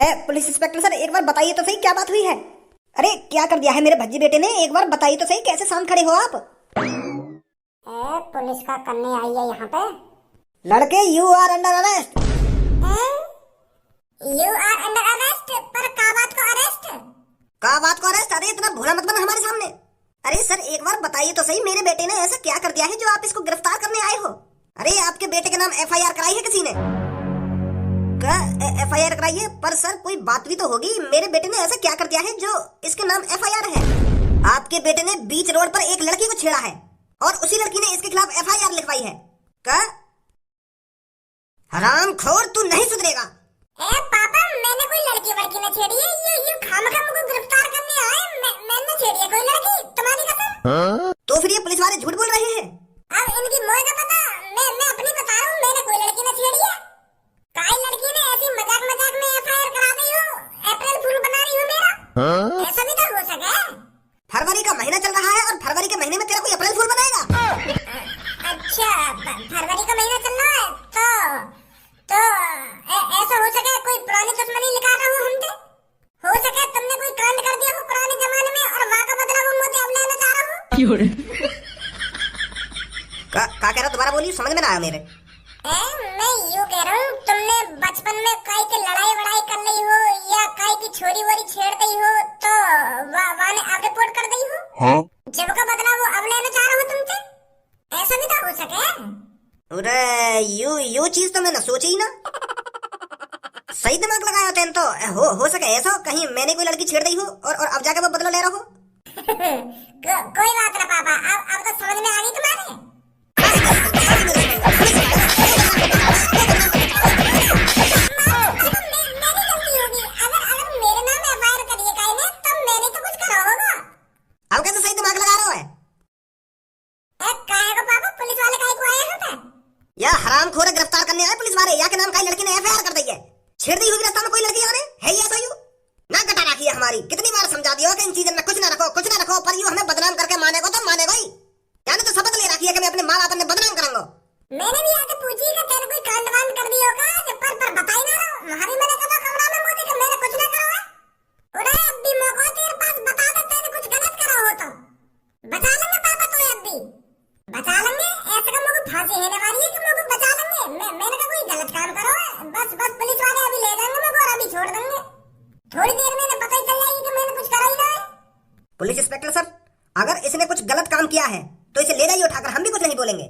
Police inspector sir, एक बार बताइए तो सही क्या बात हुई है। अरे क्या कर दिया है मेरे भज्जी बेटे ने, एक बार बताइए तो सही, कैसे शांत खड़े हो आप। पुलिस का करने आई है यहाँ पे। लड़के you are under arrest. You are under arrest, पर का बात को अरेस्ट? का बात को अरेस्ट? अरे इतना भोला मत बना हमारे सामने। अरे सर एक बार बताइए तो सही, मेरे बेटे ने ऐसा क्या कर दिया है जो आप इसको गिरफ्तार करने आए हो। अरे आपके बेटे के नाम एफआईआर कराई है किसी ने? एफआईआर कराई है? पर सर कोई बात भी तो होगी, मेरे बेटे ने ऐसा क्या कर दिया है जो इसके नाम एफआईआर है। आपके बेटे ने बीच रोड पर एक लड़की को छेड़ा है और उसी लड़की ने इसके खिलाफ एफआईआर लिखवाई है। का हरामखोर, तू नहीं सुधरेगा। पापा, मैंने कोई लड़की वड़की न छेड़ी है। ये खामखा मुझको गिरफ्तार करने आए। मैंने छेड़ी है कोई लड़की, तुम्हारी कसम। तो फिर ये पुलिस वाले झूठ बोल रहे हैं। अब इनकी मौत का पता, मैं अपनी बता रहा हूँ, मैंने कोई लड़की न छेड़ी है। काई लड़की ने ऐसी मजाक मजाक में एफआईआर करा दी हो, अप्रैल फूल बना रही हो मेरा। ऐसा भी तो हो सके। फरवरी का महीना चल रहा है और फरवरी के महीने में तेरा कोई अप्रैल फूल बनाएगा? अच्छा, फरवरी का महीना चल रहा है तो ऐसा हो सके कोई पुरानी दुश्मनी निकाल रहा हूँ हमसे। हो सके तुमने कोई कांड कर दिया हो पुराने जमाने में और वहाँ का बदला वो मुझे अब लेना चाह रहा हूँ। का कह रहा, दोबारा बोलिए, समझ में ना आया मेरे। मैं यूँ कह रहा हूँ, तुमने बचपन में काई के लड़ाई वड़ाई कर ली हो या काई की छोरी वोरी छेड़ दी हो तो वहाँ ने आप रिपोर्ट कर दी हो। हाँ? जब का बदला वो अब लेना चाह रहा हूँ तुमसे। ऐसा भी तो हो सके। अरे यू चीज तो मैंने सोची ही ना। सही दिमाग लगाया तेन तो। हो सके ऐसा हो, कहीं मैंने कोई लड़की छेड़ दी हो और अब जाके वो बदला ले रहा हो। कोई बात ना पापा, अब तो समझ में आ गई तुम्हारे। अब कैसे सही दिमाग लगा रहा है? पुलिस वाले काहे को आए हैं यहाँ पे? या हरामखोर गिरफ्तार करने आए पुलिस वाले, या के नाम का लड़की ने एफआईआर कर दी है। छेड़ दी होगी रास्ता में कोई लड़की है ये ऐसा यू ना कटा रखी है हमारी। कितनी बार समझा दिया कि इन चीजों में कुछ ना रखो, पर यू हमें बदनाम करके मानेगा तो मानेगा ही। यानी तो शपथ ले रखी है कि मैं अपने माँ बाप ने बदनाम करूंगा। मैंने भी आके पूछी कि तेरे कोई कांड वांड कर दिया होगा, पर बताई ना रहो। हमारी मैंने कहा कमरा में मोदी कि मैंने कुछ ना करा है। उड़े अब भी मौका तेरे पास, बता दे तेरे कुछ गलत करा हो तो बचा लेंगे पापा, तो अब भी बचा लेंगे। ऐसे का मुझे फांसी होने वाली है कि मुझे बचा लेंगे। मैंने कहा कोई गलत काम करो है, बस पुलिस वाले अभी ले जाएंगे मुझे और अभी छोड़ देंगे। थोड़ी देर में इन्हें पता ही चल जाएगी कि मैंने कुछ करा ही ना है। पुलिस इंस्पेक्टर सर, अगर इसने कुछ गलत काम किया है तो इसे ले जाइए उठाकर, हम भी कुछ नहीं बोलेंगे।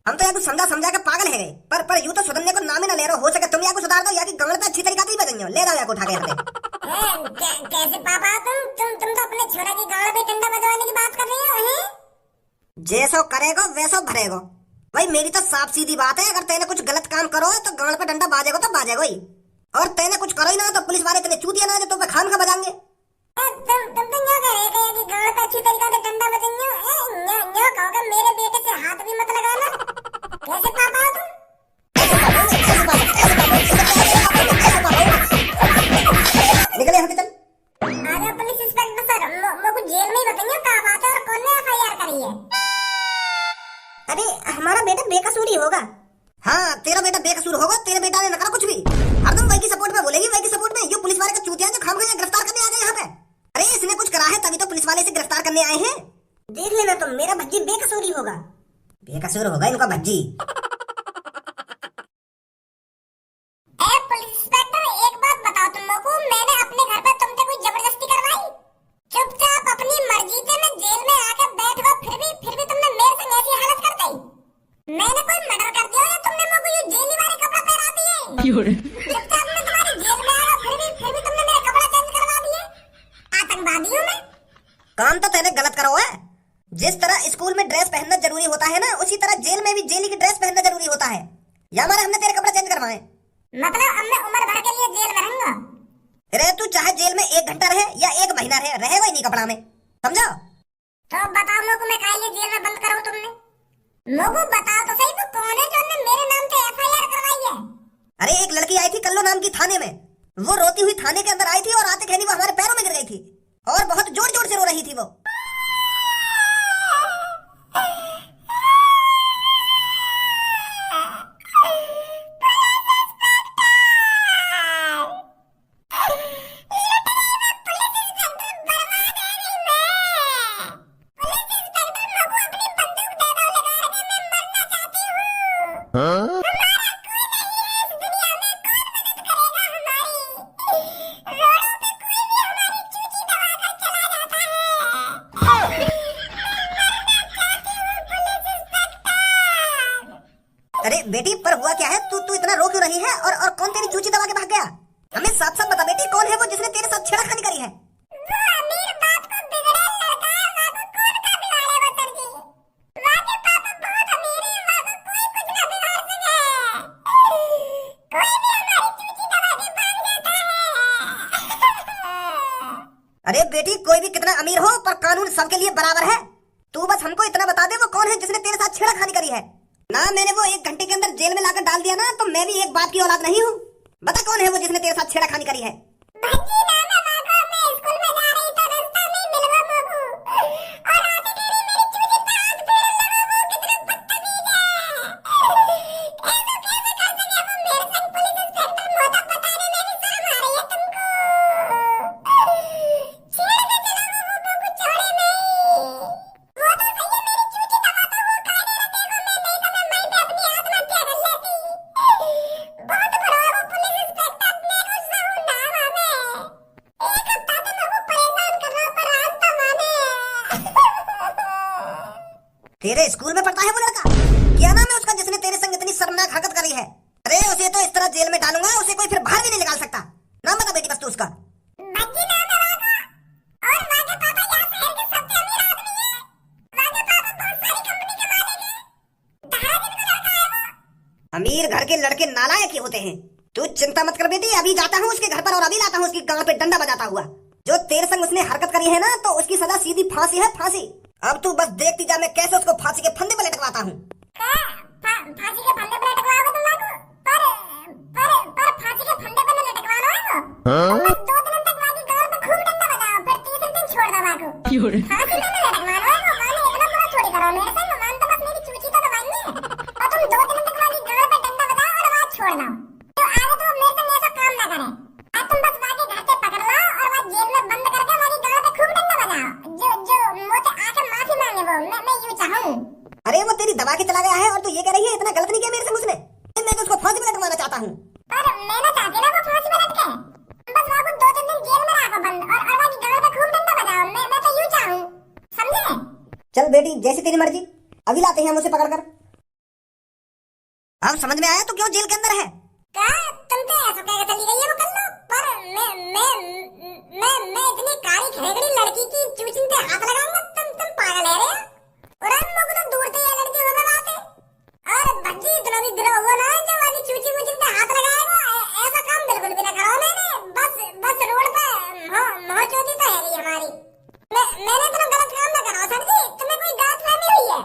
हम तो या कुछ समझा के पागल है गए, पर यूं तो सुधरने को नाम ही ना ले रहा। हो सके तुम या को सुधार दो या कि गंगड़ पे अच्छी तरीका से ही बदलियो। ले जाओ या को उठा के यहाँ पे। कैसे पापा, तुम तो अपने छोरा की गाड़ पे डंडा बजवाने की बात कर रहे हो हैं? जैसो करेगो वैसो भरेगो। भाई मेरी तो साफ सीधी बात है, अगर तेने कुछ गलत काम करो तो गाड़ पे डंडा बाजेगा तो बाजेगा ही, और तेने कुछ करो ही ना तो पुलिस वाले तेने चूतिया ना तो खान का बजाएंगे। तुम तो क्या कह रहे थे कि गाड़ पे अच्छी तरीका से डंडा बजेंगे? न्यो कहोगे मेरे बेटे से हाथ भी मत लगाना। कैसे पापा हो तुम? निकले यहाँ से चल। आजा पुलिस इंस्पेक्टर सर, मुझको जेल में ही बताइए कहाँ बात है और कौन ने एफआईआर करी है। अरे हमारा बेटा बेकसूर ही होगा। हाँ तेरा बेटा बेकसूर होगा, तेरे बेटा ने न करा कुछ भी। हरदम वही की सपोर्ट में बोलेगी, वही की सपोर्ट में। ये पुलिस वाले का चूतिया जो खामखा गिरफ्तार करने आ गए यहाँ पे। अरे इसने कुछ करा है तभी तो पुलिस वाले इसे गिरफ्तार करने आए हैं। देख लेना तुम, मेरा भज्जी बेकसूर ही होगा। बेकसूर होगा इनका भज्जी। पुलिस इंस्पेक्टर एक बात बताओ तुम लोगों को, मैंने अपने घर पे तुमसे कोई जबरदस्ती करवाई? चुपचाप अपनी मर्जी से मैं जेल में आके बैठ गो, फिर भी तुमने मेरे संग ऐसी हालत कर दी। मैंने कोई मर्डर कर दिया या तुमने मुझको ये जेली वाले कपड़ा पहना दिए? चुपचाप मैं तुम्हारी जेल में आया, फिर भी तुमने मेरे कपड़ा चेंज करवा दिए। आतंकवादी हूँ मैं? काम तो तेने गलत करो है। जिस तरह स्कूल में ड्रेस पहनना जरूरी होता है ना, उसी तरह जेल में भी जेली की ड्रेस पहनना जरूरी होता है। या हमारे हमने तेरे कपड़े चेंज करवाए। मतलब अब मैं उम्र भर के लिए जेल में रहूंगा? रहे तू चाहे जेल में 1 घंटा रहे या 1 महीना रहे वही नहीं कपड़ा में, समझा? तो बताओ लोगों, मैं काहे लिए जेल में बंद कराऊं तुमने? लोगों बताओ तो सही, वो कौन है जो ने मेरे नाम से एफआईआर करवाई है? अरे एक लड़की आई थी कल्लो नाम की थाने में। वो रोती हुई थाने के अंदर आई थी और आते कहनी वो हमारे पैरों में गिर गई थी और बहुत जोर जोर से रो रही थी वो। साफ साफ बता बेटी, कौन है वो जिसने तेरे साथ छेड़खानी करी है? वो अमीर बाप को बिगड़ेल लड़का है, वाको कौन का बिगाड़े वो सर जी। वाके पापा बहुत अमीर है, वाको कोई कुछ ना बिगाड़ सके। कोई भी हमारी चूची दबा के भाग जाता है। अरे बेटी, कोई भी कितना अमीर हो पर कानून सबके लिए बराबर है। तू बस हमको इतना बता दे वो कौन है जिसने तेरे साथ छेड़खानी करी है। ना मैंने वो 1 घंटे के अंदर जेल में लाकर डाल दिया ना, तो मैं भी एक बाप की औलाद नहीं हूँ। बता कौन है वो जिसने तेरे साथ छेड़खानी करी है? भज्जी नाम है वाको, मैं स्कूल में जा रही तो रास्ता में मिलवा मोगू, और आते देरी मेरी चूची पे हाथ फेर लगा। वो कितना बदतमीज है। ऐसा कैसे कर सके वो मेरे संग पुलिस इंस्पेक्टर मोहता बताने में भी शर्म आ रही है तुमको। छेड़ के चला वो मोगू छोड़े नहीं। वो तो सही है मेरी चूची दबा तो वो कायदे रखेगा मैं, नहीं तो मैं वहीं पे अपनी आत्महत्या कर लेती। बहुत बड़ा वो पुलिस इंस्पेक्टर, अपने को सहूं ना माने। एक हफ्ता से मैं वो परेशान कर रहा हूं, पर आज तो माने। तेरे स्कूल में पढ़ता है वो लड़का? क्या नाम है उसका जिसने तेरे संग इतनी शर्मनाक हरकत करी है? अरे उसे तो इस तरह जेल में डालूंगा, उसे कोई फिर बाहर भी नहीं निकाल सकता। नाम बता बेटी बस तू उसका। भज्जी नाम है वाको, और वाके पापा यहाँ शहर के सबसे अमीर आदमी है। वाके पापा बहुत सारी कंपनी के मालिक है। दहाड़ दिन का लड़का है वो। अमीर घर के लड़के नालायक ही होते हैं। तू चिंता मत कर बेटी, अभी जाता हूँ उसके घर पर और अभी लाता हूँ उसकी गांड पे डंडा बजाता हुआ। जो तेरे संग उसने हरकत करी है ना, तो उसकी सजा सीधी फांसी है, फांसी। अब तू बस देखती जा मैं कैसे उसको फांसी के फंदे पर लटकवाता हूँ। फांसी के फंदे पर लटकवाओगे तुम वाको? पर फांसी के फंदे पर न लटकवाना है वो। तुम बस 2 दिन तक वाकी गांड पे खूब डंडा बजाओ, फिर तीसरे दिन छोड़ दो वाको। फांसी में न लटकवाना है वो, माने इतना बुरा थोड़ी करो मेरे से। मान तो बस मेरी चूची तो दबाएंगे, और तुम 2 दिन तक वाकी गांड पे डंडा बजाओ और आवाज छोड़ दो। तो आगे तो मेरे संग ऐसा काम ना करे। अब तुम बस वाके घर से पकड़ लो और वहाँ जेल में बंद करके वाकी गांड पे खूब डंडा बजाओ। जो मुझसे आके माफी मांगे वो, मैं यूं चाहूँ। अरे वो तेरी दबा के चला गया है और तू ये कह रही है इतना गलत नहीं किया मेरे संग उसने। मैं तो उसको फांसी में लटकवाना चाहता हूँ। पर मैं ना चाहती ना वो फांसी में लटके। बस वाको 2-3 दिन जेल में रखो बंद, और वाकी गांड पे खूब डंडा बजाओ। मैं तो यूं चाहूँ, समझे? चल बेटी, जैसी तेरी मर्जी, अभी लाते हैं हम उसे पकड़ कर। अब समझ में आया तू क्यों जेल के अंदर है? क्या तुम तो ऐसा कह के चली गई है वो कर लो, पर मैं इतनी काली खरेगड़ी लड़की की चूचिन पे हाथ लगाऊंगा? तुम पागल है रे। और हम लोग तो दूर से ये लड़की होगा बात है। और भज्जी इतना भी गिरा हुआ ना जो वाली चूची मुचिन पे हाथ लगाएगा। ऐसा काम बिल्कुल भी ना करो। मैंने बस रोड पे मोहचोदी तो है रही हमारी। मैंने इतना गलत काम ना करो सर जी, तुम्हें कोई गलत फहमी हुई है।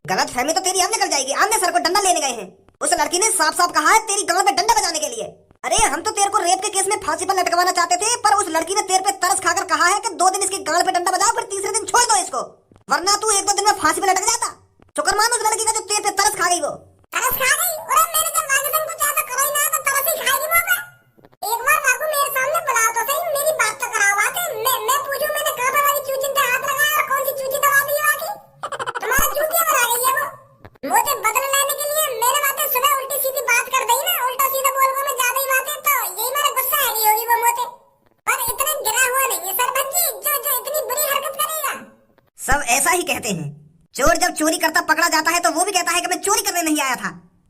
गलत फहमी तो तेरी अब निकल जाएगी। आमने सर को डंडा लेने गए हैं, उस लड़की ने साफ साफ कहा है तेरी गांड पे डंडा बजाने के लिए। अरे हम तो तेरे को रेप के केस में फांसी पर लटकवाना चाहते थे, पर उस लड़की ने तेरे पे तरस खाकर कहा है कि 2 दिन इसकी गांड पे डंडा बजाओ, फिर तीसरे दिन छोड़ दो इसको, वरना तू 1-2 दिन में फांसी पे लटक जाता। शुक्र मान उस लड़की का जो तेरे पे तरस खा गई वो। तरस खा गई? अरे मैंने जब वागसन को चाहा तो करो ही ना, तो तरस ही खाएगी वो पे। एक बार वाको मेरे सामने बुलाओ तो सही, मेरी बात तो कराओ आके। मैं पूछूं मैंने कहां पर वाली चूचिन पे हाथ लगाया और कौन सी चूची दबा दी वाकी? तुम्हारा चूतिया बना गई है वो। मुझे बदला लेने के लिए मेरे बातें सुबह उल्टी सीधी बात कर दी ना, उल्टा सीधा बोल को मैं ज्यादा ही बातें, तो यही मेरा गुस्सा आ गई होगी वो मुझे। पर इतना गिरा हुआ नहीं है सर भज्जी जो इतनी बुरी हरकत करेगा। सब ऐसा ही कहते हैं। चोर जब चोरी करता पकड़ा जाता है तो वो भी कहता है कि मैं चोरी करने नहीं आया था,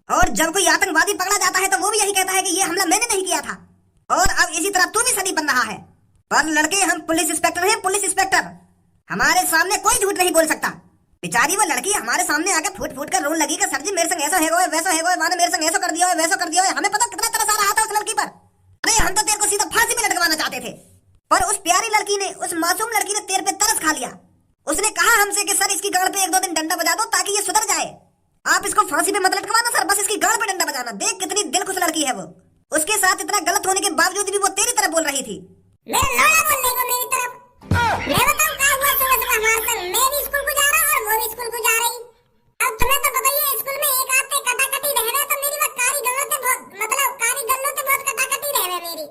और जब कोई आतंकवादी पकड़ा जाता है तो वो भी यही कहता है कि ये हमला मैंने नहीं किया था। और अब इसी तरह तू भी सदी बन रहा है। पर लड़के, हम पुलिस इंस्पेक्टर हैं, पुलिस इंस्पेक्टर। हमारे सामने कोई झूठ नहीं बोल सकता। बेचारी वो लड़की हमारे सामने आके फूट फूट कर रोने लगी कि सर जी मेरे संग ऐसा है गो वैसा है गो, माने मेरे संग ऐसा कर दिया है वैसा कर दिया है। हमें पता कितना तरस आ रहा था उस लड़की पर। अरे हम तो तेरे को सीधा फांसी में लटकवाना चाहते थे, पर उस प्यारी लड़की ने, उस मासूम लड़की ने तेरे पे तरस खा लिया। उसने कहा हमसे कि सर इसकी गांड पे 1-2 दिन डंडा बजा दो ताकि ये सुधर जाए। आप इसको फांसी पे मत लटकवाना सर, बस इसकी गांड पे डंडा बजाना। देख कितनी दिलखुश लड़की है वो। उसके साथ इतना गलत होने के बावजूद भी वो तेरी तरह बोल रही थी। मैं लौड़ा बोल रही हूँ मेरी तरफ। मैं बताऊँ क्या हुआ सुबह हमारे संग? मैं भी स्कूल को जा रहा और वो भी स्कूल को जा रही। अब तुम्हें तो पता ही है स्कूल में एक आध से कटाकटी रहना, तो मेरी वह कारी गल्लों से बहुत कटाकटी रहना मेरी।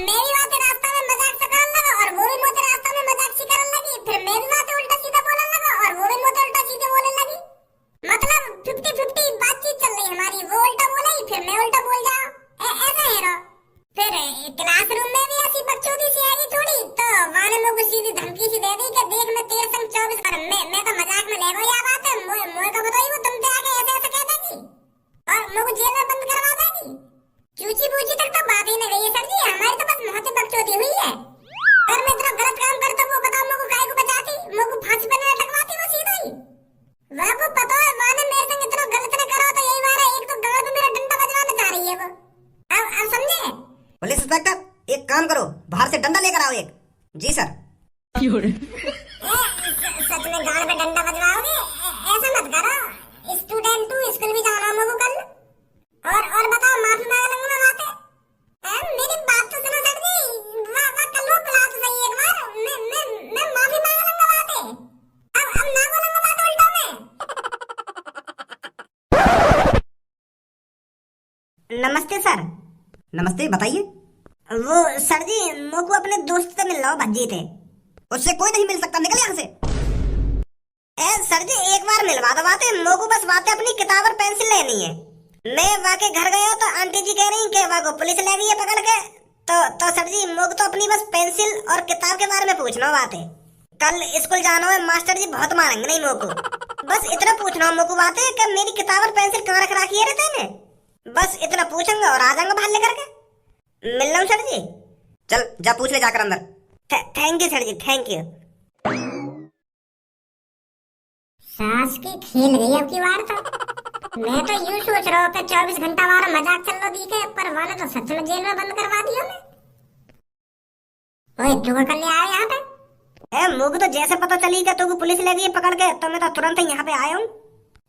मेरी बात रास्ता में मजाक से करने लगा और वो भी मुझे रास्ता में मजाक सी करने लगी। फिर मैं भी बातें उल्टा सीधा बोलने लगा और वो भी मुझे उल्टा सीधे बोलने लगी। मतलब 50-50 बातचीत चल रही हमारी। वो उल्टा बोले फिर मैं उल्टा बोल जाऊं, ऐसा है ना। फिर क्लासरूम में भी ऐसी बकचोदी सी आई थोड़ी, तो वहां ने मुझे सीधी धमकी सी दे दी कि देख मैं तेरे संग 24 कर मैं तो मजाक में ले गई। या बात है मोए का बताई वो तुम पे आके ऐसे ऐसे कह देगी और मुझे जेल में बंद करवा देगी। चूची बूची तक तो बात ही न गई है सर जी, हमारी तो बस मोहते बकचोदी हुई है। अगर मैं इतना गलत काम करता वो बताओ मेरे को काहे को बचाती, मेरे को फांसी पर न लटकवाती वो सीधा ही। वह को पता है माने मेरे संग इतना गलत न करो तो यही बार है, एक तो गांव में मेरा डंडा बजवाना चाह रही है वो। अब समझे? पुलिस इंस्पेक्टर एक काम करो, बाहर से डंडा लेकर आओ एक। जी सर। सच में गाड़ पे डंडा बजवाओगे? ऐसा मत करो, स्टूडेंट तू स्कूल भी जाना मेरे को कल। और बताओ माफी मांग लूंगा मैं बातें। मेरी बात तो सुनो सर जी, वाह कल वो बुला तो सही एक बार, मैं माफी मांग लूंगा बातें। अब ना बोलूंगा बात उल्टा मैं। नमस्ते सर। नमस्ते, बताइए। वो सर जी मेरे को अपने दोस्त से मिलना हो, भज्जी थे। उससे कोई नहीं मिल सकता, निकल यहाँ से। सर जी एक बार मिलवा दो बातें, मेरे को बस बातें अपनी किताब और पेंसिल लेनी है। मैं वहाँ के घर गया तो आंटी जी कह रही कि वहाँ को पुलिस ले गई है पकड़ के। तो सर जी मेरे को तो अपनी बस पेंसिल और किताब के बारे में पूछना बातें। कल स्कूल जाना है, मास्टर जी बहुत मारेंगे नहीं मेरे को। बस इतना पूछना मेरे को बातें कि मेरी किताब और पेंसिल कहाँ रख रखी है रहते ने। बस इतना पूछूंगा और आ जाऊंगा बाहर लेकर के। मिल रहा हूँ सर जी। चल जा पूछ ले जाकर अंदर। Thank you sir ji, thank you. सास की खेल गई अब की बार तो। मैं तो यूं सोच रहा हूँ कि 24 घंटा हमारा मजाक चल रहा दिखे, पर वाले तो सच में जेल में बंद करवा दिया मैं। ओए तू कर ले आया यहाँ पे? मुझे तो जैसे पता चली कि तू पुलिस ले गई पकड़ के, तो मैं तो तुरंत यहाँ पे आया हूँ।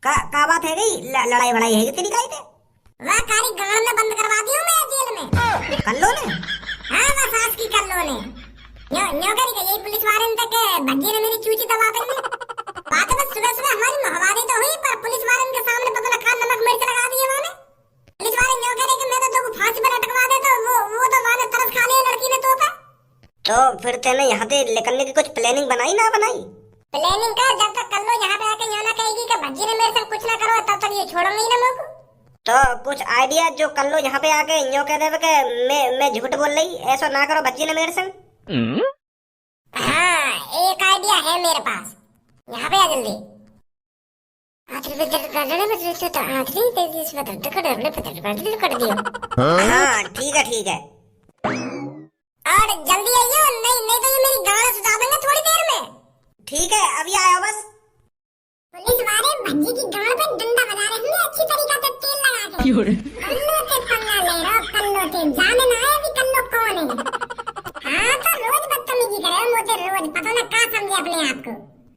का बात है गई? लड़ाई वड़ाई है तेरी काई पे? वह कारी गांव में बंद करवा दिया मैं जेल में। कल्लो ने? हाँ वह सास की कल्लो ने। न्यो करी गई यही पुलिस वाले तक भज्जी ने मेरी चूची दबा देंगे। बात बस सुबह सुबह हमारी मोहवादी तो हुई, पर पुलिस वाले के सामने पता लगा नमक मिर्च लगा दिए उन्होंने। पुलिस वाले न्यो कह रहे कि मैं तो तुमको फांसी पर लटकवा दे, तो वो तो वाले तरस खा लिया लड़की ने तो पे। तो फिर तेने यहाँ से निकलने की कुछ प्लानिंग बनाई ना बनाई? प्लानिंग का जब तक कल्लो यहाँ पे आके यहाँ ना कहेगी कि भज्जी ने मेरे संग कुछ ना करो तब तक ये छोड़ूंगी ना मेरे को। तो कुछ आइडिया जो कल्लो यहाँ पे आके न्यो कह देवे कि मैं झूठ बोल रही, ऐसा ना करो भज्जी ने मेरे संग। हाँ एक आइडिया है मेरे पास, यहाँ पे आ जल्दी। हाँ ठीक है। और जल्दी आइयो, नहीं तो ये मेरी गाड़ सुझा देंगे थोड़ी देर में। ठीक है अभी आया बस। पुलिस वाले भज्जी की गाड़ पे डंडा बजा रहे हैं अच्छी तरीका से तेल लगा के। कल्लो से पंगा ले रहा हूँ, कल्लो से जाने ना आए अभी कल्लो कौन है। हाँ तो रोज बदतमीजी करे मुझे, रोज पता ना कहाँ समझे अपने आप को।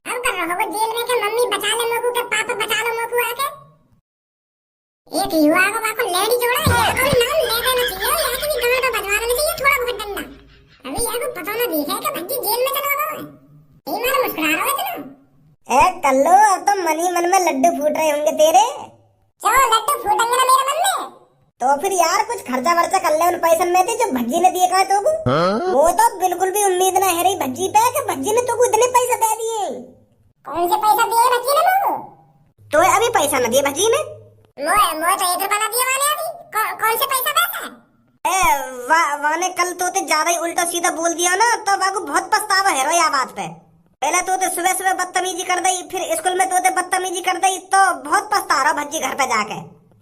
अब कर रहा हो जेल में के मम्मी बचा ले मेरे को, के पापा बचा लो मेरे को आके। एक युवा को बाको लेडी जोड़ा है, कोई नाम ले देना चाहिए, यहाँ की भी गाड़ पे बजवा देना चाहिए थोड़ा बहुत डंडा। अभी यहाँ को पता ना दिखे कि भज्जी जेल में चला गया है। ये मारा मुस्कुरा रहा है इतना। कल्लो अब तो मन ही मन में लड्डू फूट रहे होंगे तेरे। क्यों लड्डू फूटेंगे ना मेरे मन में? तो फिर यार कुछ खर्चा वर्चा कर ले उन पैसे में थे जो भज्जी ने दिए कहा तुमको। वो तो बिल्कुल भी उम्मीद ना है रही भज्जी पे कि भज्जी ने तुमको इतने पैसे दे दिए। कौन से पैसा दिए भज्जी ने मुझको? तो अभी पैसा न दिए भज्जी ने? मोए तो 1 रुपया ना दिए वाले अभी। कौन से पैसा पैसा? वाने कल तो ज्यादा ही उल्टा सीधा बोल दिया ना, तो वाको बहुत पछतावा है रो या बात पे। पहले तो सुबह सुबह बदतमीजी कर दी, फिर स्कूल में तो बदतमीजी कर दी, तो बहुत पछता रहा भज्जी घर पे जाके।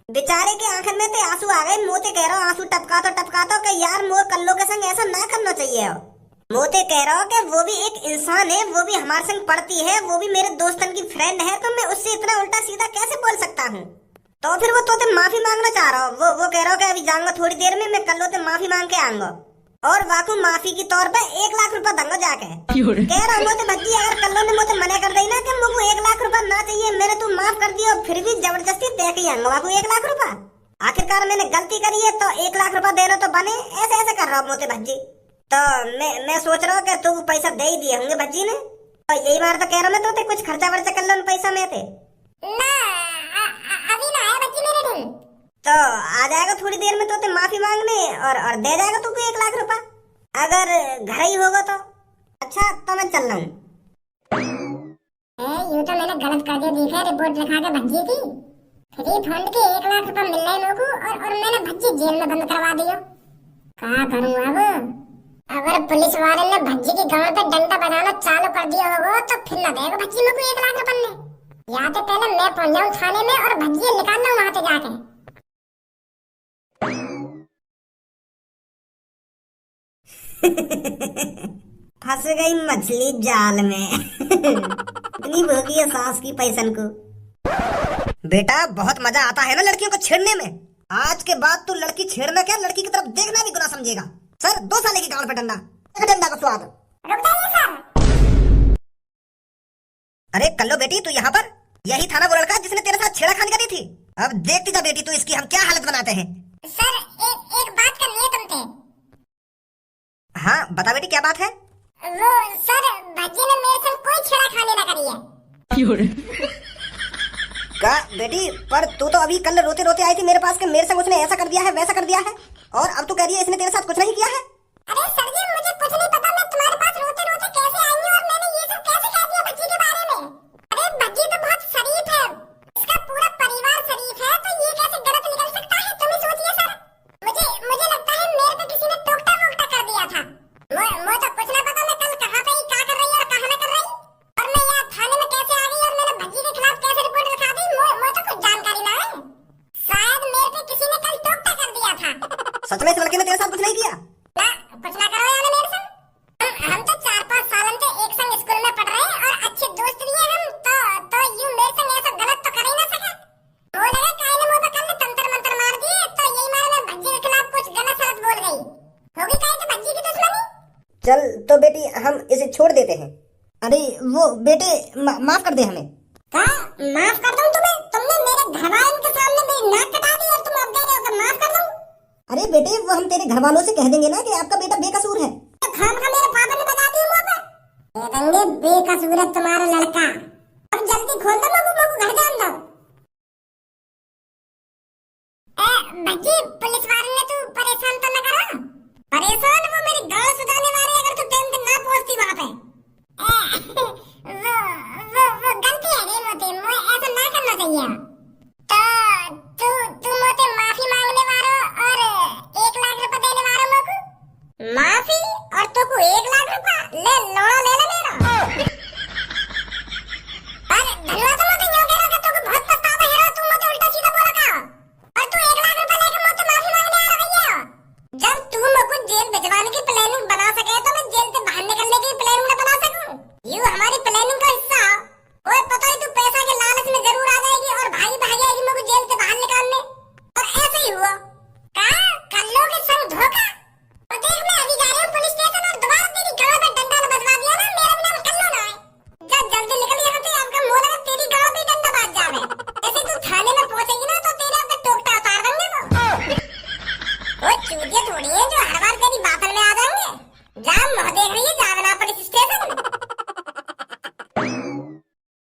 बेचारे के आंखन में तो आंसू आ गए। मोते कह रहा हूँ आंसू टपका तो कि यार मोर कल्लो के संग ऐसा ना करना चाहिए। मोते कह रहा हूँ कि वो भी एक इंसान है, वो भी हमारे संग पढ़ती है, वो भी मेरे दोस्तन की फ्रेंड है, तो मैं उससे इतना उल्टा सीधा कैसे बोल सकता हूँ। तो फिर वो तो माफी मांगना चाह रहा हूँ। वो कह रहा हूँ कि अभी जाऊंगा थोड़ी देर में, मैं कल्लो से माफी मांग के आऊंगा और वाकू माफी की तौर पे 1 लाख रुपया दूंगा जाके। कह रहा हूँ मोते भज्जी अगर कल्लो ने मुझे मना कर दी ना कि मुझको 1 लाख रुपया ना चाहिए, मैंने तू माफ कर दिया, फिर भी जबरदस्ती दे के आऊंगा वाकू 1 लाख रुपया। आखिरकार मैंने गलती करी है तो 1 लाख रुपया देना तो बने। ऐसे कर रहा हूँ मोते भज्जी। तो मैं सोच रहा हूँ कि तू पैसा दे ही दिए होंगे भज्जी ने, तो यही बार तो कह रहा मैं तो कुछ खर्चा वर्चा कर लो उन पैसा में थे। अभी ना आया भज्जी मेरे दिन। तो आ जाएगा थोड़ी देर में तो माफी मांगने और दे जाएगा तुमको 1 लाख रुपया, अगर घर ही होगा तो। अच्छा तो मैं चल रहा हूँ। ये तो मैंने गलत कर दिया, देखा रिपोर्ट लिखा के भज्जी थी फ्री फंड के 1 लाख रुपया मिल रहे लोगों को, और मैंने भज्जी जेल में बंद करवा दिया। क्या करूँ अब? अगर पुलिस वाले ने भज्जी की गांव पे डंडा बजाना चालू कर दिया होगा तो फिर ना देगा भज्जी मेरे को 1 लाख रुपये में। या तो पहले मैं पहुंच जाऊँ थाने में और भज्जी निकालना वहां से जाके। फंस गई मछली जाल में। इतनी भोगी है सास की पैसन को। बेटा बहुत मजा आता है ना लड़कियों को छेड़ने में। आज के बाद तू लड़की छेड़ना क्या, लड़की की तरफ देखना भी गुनाह समझेगा। सर 2 साल की गांड पे डंडा, डंडा का स्वाद। रुक जाइए सर। अरे कल्लो बेटी तू यहाँ पर, यही था ना वो लड़का जिसने तेरे साथ छेड़खानी करी थी। अब देखती जा बेटी तू इसकी हम क्या हालत बनाते हैं। सर एक बात करनी है तुमसे। हाँ बता बेटी क्या बात है। वो सर भज्जी ने मेरे संग कोई छेड़खानी ना करी है। का बेटी पर तू तो अभी कल रोते रोते आई थी मेरे पास कि मेरे संग उसने ऐसा कर दिया है वैसा कर दिया है, और अब तू कह रही है इसने तेरे साथ कुछ नहीं किया है। अरे सर जी मुझे कुछ नहीं पता, मैं तुम्हारे पास रोते रोते कैसे आई हूँ और मैंने ये सब कैसे कह दिया भज्जी के बारे में। अरे भज्जी तो बहुत शरीफ है, इसका पूरा परिवार शरीफ है, तो ये कैसे गलत निकल सकता है, तुम ही सोचिए सर। मुझे लगता है मेरे पे किसी ने टोकटा वोकटा कर दिया था। मुझे तो कुछ नहीं पता मैं कल कहाँ पे क्या कर रही और कहाँ ना कर रही, और मैं यहाँ थाने में कैसे आ गई और मैंने भज्जी के खिलाफ कैसे रिपोर्ट लिखा दी, मुझे तो कुछ जानकारी ना है। शायद मेरे पे किसी ने कल टोकटा कर दिया था। सच में इस लड़के ने तेरे साथ कुछ नहीं किया? ना कुछ ना करो यार मेरे संग। हम तो 4-5 साल से एक संग स्कूल में पढ़ रहे हैं और अच्छे दोस्त भी हैं हम, तो यूं मेरे संग ऐसा गलत तो कर ही ना सके। वो लगा काहे ने मुंह पे कल तंत्र मंत्र मार दिए, तो यही मारे मैं भज्जी के खिलाफ कुछ गलत सलत बोल गई होगी, काहे तो भज्जी की दुश्मनी। चल तो बेटी हम इसे छोड़ देते हैं। अरे वो बेटे माफ कर दे हमें। क्या माफ कर दूं तुम्हें? तुमने मेरे घरवालों के सामने मेरी नाक कटा दी और तुम अब कह रहे हो कि माफ कर दूं? अरे बेटे वो हम तेरे घर वालों से कह देंगे ना कि आपका बेटा बेकसूर है। तो खाम खा मेरे पापा ने बता दी मुंह पे। ये दंगे बेकसूर है तुम्हारा लड़का। अब जल्दी खोल दो मगू घर जान दो। भज्जी पुलिस वाले ने तू परेशान तो न करा? परेशान वो मेरी गाल सुधारने वाले, अगर तू टाइम पे ना पहुंचती वहां पे। वो गलती है रे मोते, मुझे ऐसा ना करना चाहिए। तो तू मोते माफी मांगने वाला और 1 लाख रुपए देने वाला मोको। माफी और तो को 1 लाख रुपए ले लोड़ा ले ले मेरा। अरे धन्यवाद तो मोते यूं कह रहा कि तू बहुत पछतावा है, तू मोते उल्टा सीधा बोला का, और तू 1 लाख रुपए लेके मोते माफी मांगने आ रही है। जब तू मुझको जेल भिजवाने की प्लानिंग बना सके तो मैं जेल से बाहर निकलने की प्लानिंग न बना सकूं। यूं हमारी प्लानिंग का हिस्सा ओए पता है तू पैसा के लालच में जरूर आ जाएगी और भाई भाग आएगी मुझको जेल से बाहर निकालने, और ऐसे ही हुआ। कल्लो के संग धोखा। और देख मैं अभी जा रही हूँ पुलिस स्टेशन और दोबारा तेरी गाड़ पे डंडा न बजवा दिया ना, मेरा भी नाम कल्लो ना है। जब जल्दी निकल यहाँ से, आपका मुंह लगा तेरी गाड़ पे डंडा बाज जावे। ऐसे तू थाने में पहुंचेगी ना तो तेरे आपका टोकटा उतार देंगे वो चूतिया थोड़ी है जो हर बार तेरी बातल में आ जाएंगे। जा मुँह देख रही है जा।